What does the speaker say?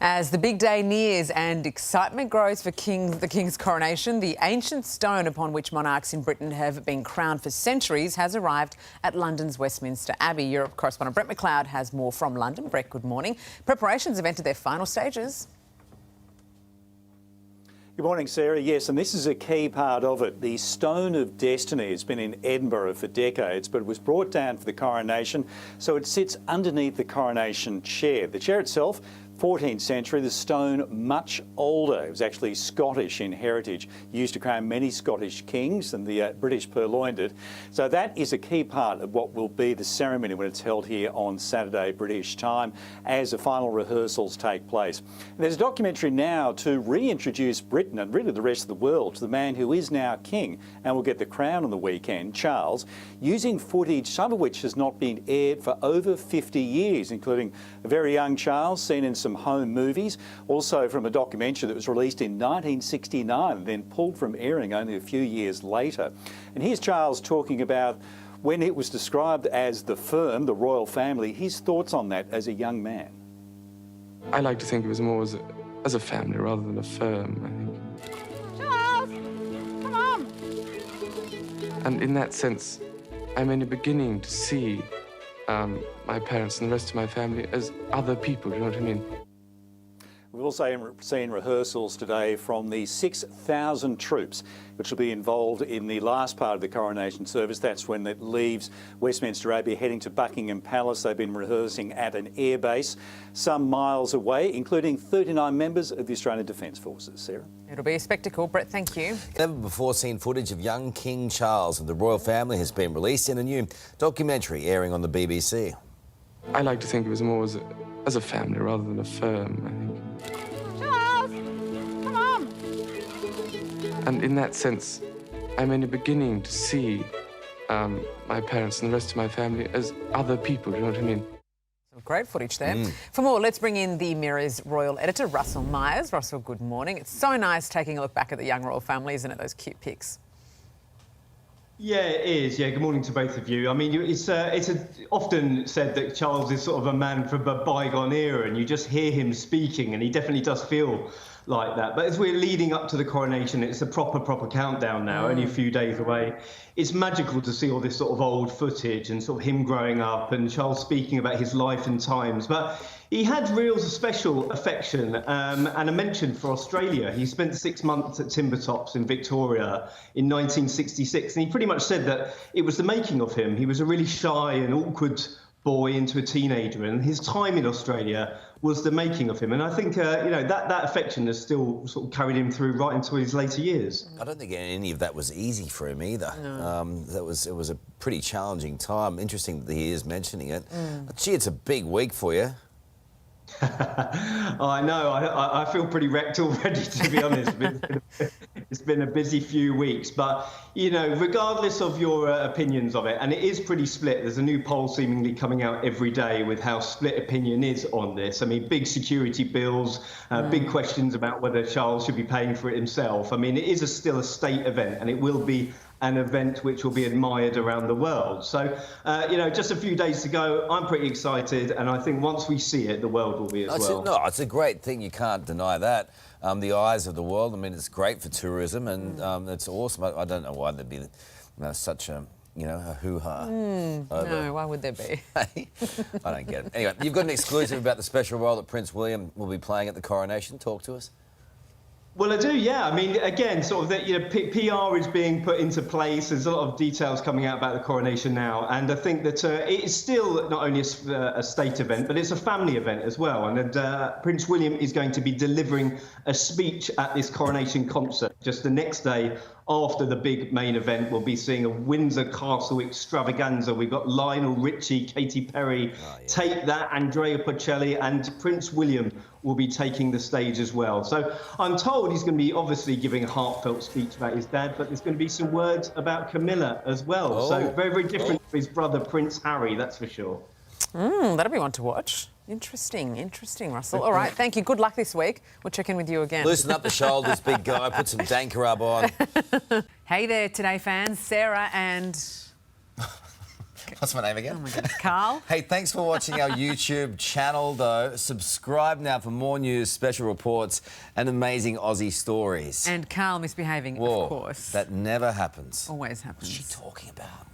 As the big day nears and excitement grows for the King's coronation, the ancient stone upon which monarchs in Britain have been crowned for centuries has arrived at London's Westminster Abbey. Europe correspondent Brett McLeod has more from London. Brett, good morning. Preparations have entered their final stages. Good morning, Sarah. Yes, and this is a key part of it. The Stone of Destiny has been in Edinburgh for decades, but it was brought down for the coronation, so it sits underneath the coronation chair. The chair itself, 14th century, the stone much older. It was actually Scottish in heritage, used to crown many Scottish kings, and the British purloined it. So that is a key part of what will be the ceremony when it's held here on Saturday British time as the final rehearsals take place. And there's a documentary now to reintroduce Britain and really the rest of the world to the man who is now king and will get the crown on the weekend, Charles, using footage, some of which has not been aired for over 50 years, including a very young Charles seen in some home movies, also from a documentary that was released in 1969 and then pulled from airing only a few years later. And here's Charles talking about when it was described as the firm, the royal family, his thoughts on that as a young man. I like to think of it more as a family rather than a firm, I think. Charles! Come on! And in that sense, I'm only beginning to see my parents and the rest of my family as other people, do you know what I mean? We've also seen rehearsals today from the 6,000 troops which will be involved in the last part of the coronation service. That's when it leaves Westminster Abbey heading to Buckingham Palace. They've been rehearsing at an airbase some miles away, including 39 members of the Australian Defence Forces. Sarah? It'll be a spectacle. Brett, thank you. Never before seen footage of young King Charles and the royal family has been released in a new documentary airing on the BBC. I like to think of it more as a family rather than a firm, I think. Charles! Come on! And in that sense, I'm only beginning to see my parents and the rest of my family as other people, do you know what I mean? Some great footage there. For more, let's bring in the Mirror's royal editor, Russell Myers. Russell, good morning. It's so nice taking a look back at the young royal family, isn't it, those cute pics? Yeah, it is. Yeah, good morning to both of you. I mean, it's often said that Charles is sort of a man from a bygone era, and you just hear him speaking, and he definitely does feel like that. But as we're leading up to the coronation, it's a proper countdown now, only a few days away. It's magical to see all this sort of old footage and sort of him growing up and Charles speaking about his life and times. But he had real special affection and a mention for Australia. He spent 6 months at Timbertops in Victoria in 1966, and he pretty much said that it was the making of him. He was a really shy and awkward boy into a teenager, and his time in Australia was the making of him. And I think, that affection has still sort of carried him through right into his later years. I don't think any of that was easy for him either. No. It was a pretty challenging time. Interesting that he is mentioning it. Gee, it's a big week for you. I know. I feel pretty wrecked already, to be honest. It's been a busy few weeks. But, regardless of your opinions of it, and it is pretty split. There's a new poll seemingly coming out every day with how split opinion is on this. I mean, big security bills, big questions about whether Charles should be paying for it himself. I mean, it is still a state event, and it will be an event which will be admired around the world. So, just a few days to go. I'm pretty excited, and I think once we see it, the world will be as well. It's a great thing. You can't deny that. The eyes of the world. I mean, it's great for tourism, and it's awesome. I don't know why there'd be such a hoo-ha. No, why would there be? I don't get it. Anyway, you've got an exclusive about the special role that Prince William will be playing at the coronation. Talk to us. Well, I do, yeah. I mean, again, sort of that, PR is being put into place. There's a lot of details coming out about the coronation now. And I think that it is still not only a state event, but it's a family event as well. And Prince William is going to be delivering a speech at this coronation concert just the next day after the big main event. We'll be seeing a Windsor Castle extravaganza. We've got Lionel Richie, Katy Perry, Take That, Andrea Bocelli, and Prince William will be taking the stage as well. So I'm told he's going to be obviously giving a heartfelt speech about his dad, but there's going to be some words about Camilla as well. So very different to his brother, Prince Harry, that's for sure. That'll be one to watch. Interesting, Russell. All right, thank you. Good luck this week. We'll check in with you again. Loosen up the shoulders, big guy. Put some dank rub on. Hey there, Today fans. Sarah and What's my name again? Oh my goodness, Carl. Hey, thanks for watching our YouTube channel, though. Subscribe now for more news, special reports, and amazing Aussie stories. And Carl misbehaving, Whoa, of course. that never happens. Always happens. What's she talking about?